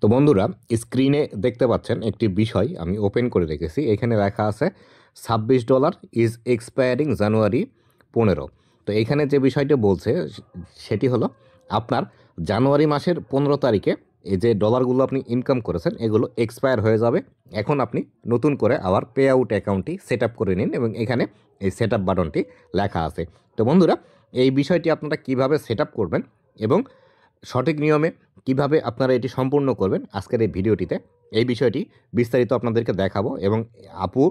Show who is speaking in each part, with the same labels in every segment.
Speaker 1: তো বন্ধুরা, স্ক্রিনে দেখতে পাচ্ছেন একটি বিষয় আমি ওপেন করে রেখেছি। এখানে লেখা আছে $26 ইজ এক্সপায়ারিং জানুয়ারি 15। তো এখানে যে বিষয়টি বলছে সেটি হলো আপনার জানুয়ারি মাসের 15 তারিখে এই যে ডলারগুলো আপনি ইনকাম করেছেন এগুলো এক্সপায়ার হয়ে যাবে। এখন আপনি নতুন করে আবার পে আউট অ্যাকাউন্টটি সেট আপ করে নিন এবং এখানে এই সেট আপ বাটনটি লেখা আছে। তো বন্ধুরা, এই বিষয়টি আপনারা কিভাবে সেট আপ করবেন এবং সঠিক নিয়মে কিভাবে আপনারা এটি সম্পূর্ণ করবেন আজকের এই ভিডিওটিতে এই বিষয়টি বিস্তারিত আপনাদেরকে দেখাবো এবং আপু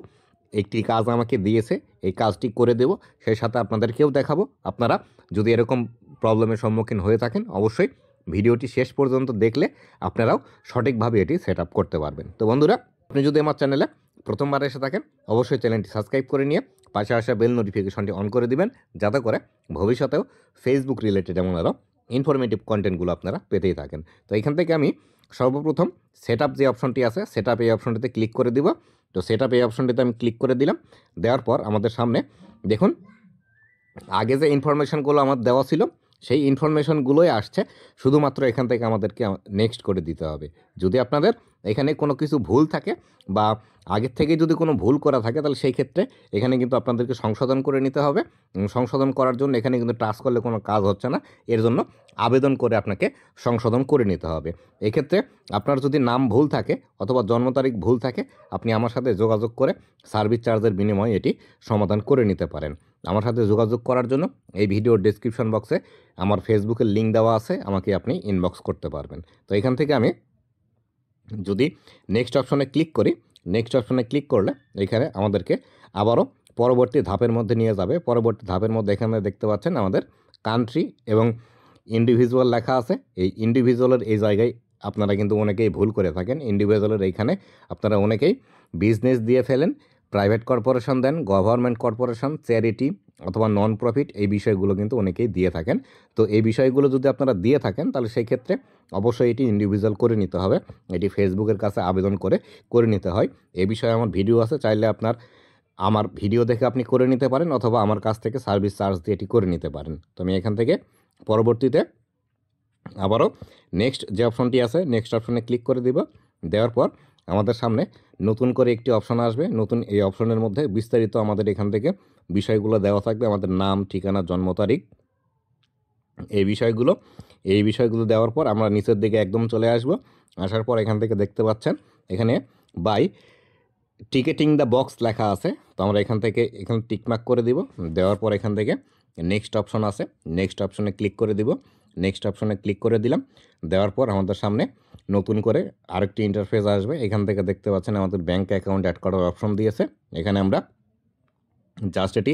Speaker 1: একটি কাজ আমাকে দিয়েছে, এই কাজটি করে দেব, সেই সাথে আপনাদেরকেও দেখাবো। আপনারা যদি এরকম প্রবলেমের সম্মুখীন হয়ে থাকেন অবশ্যই ভিডিওটি শেষ পর্যন্ত দেখলে আপনারাও সঠিকভাবে এটি সেট আপ করতে পারবেন। তো বন্ধুরা, আপনি যদি আমার চ্যানেলে প্রথমবার এসে থাকেন অবশ্যই চ্যানেলটি সাবস্ক্রাইব করে নিয়ে পাশে আসা বেল নোটিফিকেশনটি অন করে দিবেন, যাতে করে ভবিষ্যতেও ফেসবুক রিলেটেড এমন আরও ইনফরমেটিভ কন্টেন্টগুলো আপনারা পেতেই থাকেন। তো এখান থেকে আমি সর্বপ্রথম সেট আপ যে অপশনটি আছে সেট আপ এই অপশনটিতে ক্লিক করে দিব। তো সেট আপ এই অপশনটিতে আমি ক্লিক করে দিলাম। দেওয়ার পর আমাদের সামনে দেখুন আগে যে ইনফরমেশনগুলো আমার দেওয়া ছিল সেই ইনফরমেশনগুলোই আসছে, শুধুমাত্র এখান থেকে আমাদেরকে নেক্সট করে দিতে হবে। যদি আপনাদের এখানে কোনো কিছু ভুল থাকে বা আগের থেকে যদি কোনো ভুল করা থাকে তাহলে সেই ক্ষেত্রে এখানে কিন্তু আপনাদেরকে সংশোধন করে নিতে হবে। সংশোধন করার জন্য এখানে কিন্তু টাচ করলে কোনো কাজ হচ্ছে না, এর জন্য আবেদন করে আপনাকে সংশোধন করে নিতে হবে। এক্ষেত্রে আপনার যদি নাম ভুল থাকে অথবা জন্ম তারিখ ভুল থাকে আপনি আমার সাথে যোগাযোগ করে সার্ভিস চার্জের বিনিময়ে এটি সমাধান করে নিতে পারেন। আমার সাথে যোগাযোগ করার জন্য এই ভিডিওর ডেসক্রিপশন বক্সে আমার ফেসবুকের লিঙ্ক দেওয়া আছে, আমাকে আপনি ইনবক্স করতে পারবেন। তো এখান থেকে আমি যদি নেক্সট অপশনে ক্লিক করি, নেক্সট অপশনে ক্লিক করলে এখানে আমাদেরকে আবারও পরবর্তী ধাপের মধ্যে নিয়ে যাবে। পরবর্তী ধাপের মধ্যে এখানে দেখতে পাচ্ছেন আমাদের কান্ট্রি এবং ইন্ডিভিজুয়াল লেখা আছে। এই ইন্ডিভিজুয়ালের এই জায়গায় আপনারা কিন্তু অনেকেই ভুল করে থাকেন। ইন্ডিভিজুয়ালের এইখানে আপনারা অনেকেই বিজনেস দিয়ে ফেলেন, প্রাইভেট কর্পোরেশন দেন, গভর্নমেন্ট কর্পোরেশন, চ্যারিটি অথবা নন প্রফিট, এই বিষয়গুলো কিন্তু অনেকেই দিয়ে থাকেন। তো এই বিষয়গুলো যদি আপনারা দিয়ে থাকেন তাহলে সেই ক্ষেত্রে অবশ্যই এটি ইন্ডিভিজুয়াল করে নিতে হবে। এটি ফেসবুকের কাছে আবেদন করে নিতে হয়। এই বিষয়ে আমার ভিডিও আছে, চাইলে আমার ভিডিও দেখে আপনি করে নিতে পারেন অথবা আমার কাছ থেকে সার্ভিস চার্জ দিয়ে এটি করে নিতে পারেন। তো আমি এখান থেকে পরবর্তীতে আবারও নেক্সট যে অপশনটি আছে নেক্সট অপশনে ক্লিক করে দিব। দেওয়ার পর আমাদের সামনে নতুন করে একটি অপশন আসবে। নতুন এই অপশনের মধ্যে বিস্তারিত আমাদের এখান থেকে বিষয়গুলো দেওয়া থাকবে, আমাদের নাম, ঠিকানা, জন্ম তারিখ, এই বিষয়গুলো দেওয়ার পর আমরা নিচের দিকে একদম চলে আসব। আসার পর এখান থেকে দেখতে পাচ্ছেন এখানে বাই টিকেটিং দ্য বক্স লেখা আছে। তো আমরা এখানে টিকমার্ক করে দিব। দেওয়ার পর এখান থেকে নেক্সট অপশন আছে, নেক্সট অপশনে ক্লিক করে দিব। নেক্সট অপশনে ক্লিক করে দিলাম। দেওয়ার পর আমাদের সামনে নতুন করে আরেকটি ইন্টারফেস আসবে। এখান থেকে দেখতে পাচ্ছেন আমাদের ব্যাঙ্ক অ্যাকাউন্ট অ্যাড করার অপশন দিয়েছে। এখানে আমরা জাস্ট এটি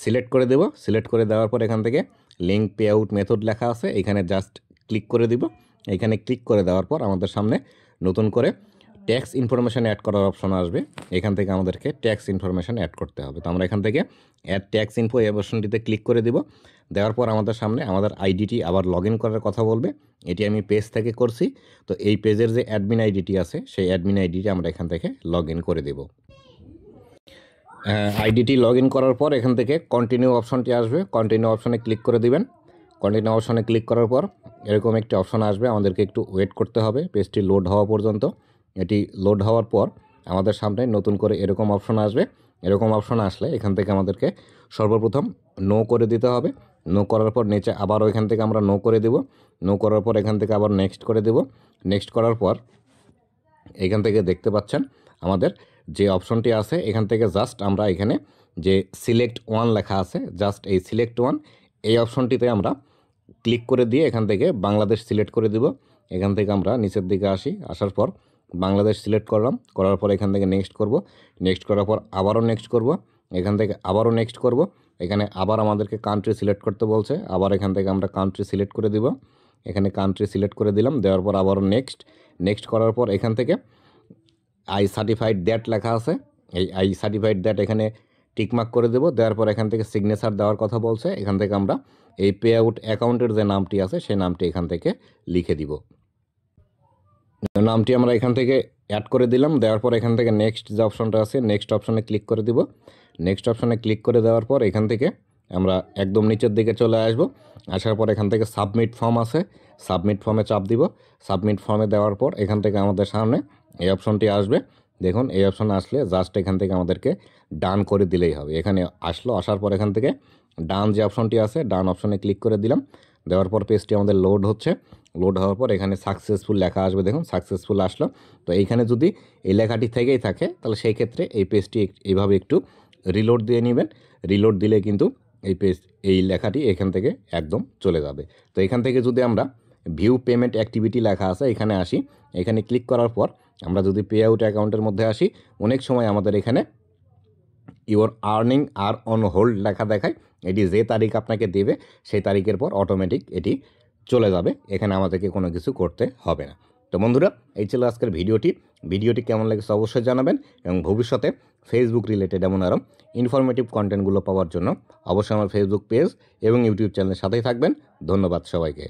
Speaker 1: সিলেক্ট করে দেব। সিলেক্ট করে দেওয়ার পর এখান থেকে লিঙ্ক পে আউট মেথড লেখা আছে, এখানে জাস্ট ক্লিক করে দিব। এখানে ক্লিক করে দেওয়ার পর আমাদের সামনে নতুন করে ট্যাক্স ইনফরমেশান অ্যাড করার অপশন আসবে। এখান থেকে আমাদেরকে ট্যাক্স ইনফরমেশান অ্যাড করতে হবে। তো আমরা এখান থেকে অ্যাড ট্যাক্স ইনফো এই অপশনটিতে ক্লিক করে দিব। দেওয়ার পর আমাদের সামনে আমাদের আইডিটি আবার লগ ইন করার কথা বলবে। এটি আমি পেজ থেকে করছি। তো এই পেজের যে অ্যাডমিন আইডিটি আছে সেই অ্যাডমিন আইডিটি আমরা এখান থেকে লগ ইন করে দেব। আইডিটি লগ ইন করার পর এখান থেকে কন্টিনিউ অপশনটি আসবে। কন্টিনিউ অপশনে ক্লিক করে দিবেন। কন্টিনিউ অপশনে ক্লিক করার পর এরকম একটি অপশন আসবে, আমাদেরকে একটু ওয়েট করতে হবে পেজটি লোড হওয়া পর্যন্ত। এটি লোড হওয়ার পর আমাদের সামনে নতুন করে এরকম অপশন আসবে। এরকম অপশন আসলে এখান থেকে আমাদেরকে সর্বপ্রথম নো করে দিতে হবে। নো করার পর নিচে আবারও এখান থেকে আমরা নো করে দেব। নো করার পর এখান থেকে আবার নেক্সট করে দেব। নেক্সট করার পর এখান থেকে দেখতে পাচ্ছেন আমাদের যে অপশনটি আছে এখান থেকে জাস্ট আমরা এখানে যে সিলেক্ট ওয়ান লেখা আছে, জাস্ট এই সিলেক্ট ওয়ান এই অপশনটিতে আমরা ক্লিক করে দিয়ে এখান থেকে বাংলাদেশ সিলেক্ট করে দিব। এখান থেকে আমরা নিচের দিকে আসি, আসার পর বাংলাদেশ সিলেক্ট করলাম। করার পর এখান থেকে নেক্সট করব। নেক্সট করার পর আবারও নেক্সট করব। এখান থেকে আবারও নেক্সট করব। এখানে আবার আমাদেরকে কান্ট্রি সিলেক্ট করতে বলছে, আবার এখান থেকে আমরা কান্ট্রি সিলেক্ট করে দিব। এখানে কান্ট্রি সিলেক্ট করে দিলাম। দেওয়ার পর আবারও নেক্সট। নেক্সট করার পর এখান থেকে আই সার্টিফাইড দ্যাট লেখা আছে, এই আই সার্টিফাইড দ্যাট এখানে টিকমার্ক করে দেবো। দেওয়ার পর এখান থেকে সিগনেচার দেওয়ার কথা বলছে, এখান থেকে আমরা এই পে আউট অ্যাকাউন্টের যে নামটি আছে সেই নামটি এখান থেকে লিখে দিব। নামটি আমরা এখান থেকে অ্যাড করে দিলাম। দেওয়ার পর এখান থেকে নেক্সট যে অপশনটা আছে নেক্সট অপশনে ক্লিক করে দিব। নেক্সট অপশনে ক্লিক করে দেওয়ার পর এখান থেকে আমরা একদম নিচের দিকে চলে আসব। আসার পর এখান থেকে সাবমিট ফর্ম আছে, সাবমিট ফর্মে চাপ দিব। সাবমিট ফর্মে দেওয়ার পর এখান থেকে আমাদের সামনে এই অপশনটি আসবে। দেখুন এই অপশন আসলে জাস্ট এখান থেকে আমাদেরকে ডান করে দিলেই হবে। এখানে আসলো, আসার পর এখান থেকে ডান যে অপশনটি আছে ডান অপশনে ক্লিক করে দিলাম। দেওয়ার পর পেজটি আমাদের লোড হচ্ছে। লোড হওয়ার পর এখানে সাকসেসফুল লেখা আসবে, দেখুন সাকসেসফুল আসলো। তো এইখানে যদি এই লেখাটি থেকেই থাকে তাহলে সেই ক্ষেত্রে এই পেজটি এইভাবে একটু রিলোড দিয়ে নেবেন। রিলোড দিলে কিন্তু এই লেখাটি এখান থেকে একদম চলে যাবে। তো এখান থেকে যদি আমরা ভিউ পেমেন্ট অ্যাক্টিভিটি লেখা আছে এখানে আসি, এখানে ক্লিক করার পর আমরা যদি পে আউট অ্যাকাউন্টের মধ্যে আসি, অনেক সময় আমাদের এখানে your earning are on hold লেখা দেখায়। এটি যে তারিখ আপনাকে দেবে সেই তারিখের পর অটোমেটিক এটি চলে যাবে, এখানে আমাদেরকে কোনো কিছু করতে হবে না। তো বন্ধুরা, এই ছিল আজকের ভিডিওটি কেমন লেগেছে অবশ্যই জানাবেন, এবং ভবিষ্যতে ফেসবুক রিলেটেড এমন আরও ইনফরমেটিভ কন্টেন্টগুলো পাওয়ার জন্য অবশ্যই আমার ফেসবুক পেজ এবং ইউটিউব চ্যানেলের সাথেই থাকবেন। ধন্যবাদ সবাইকে।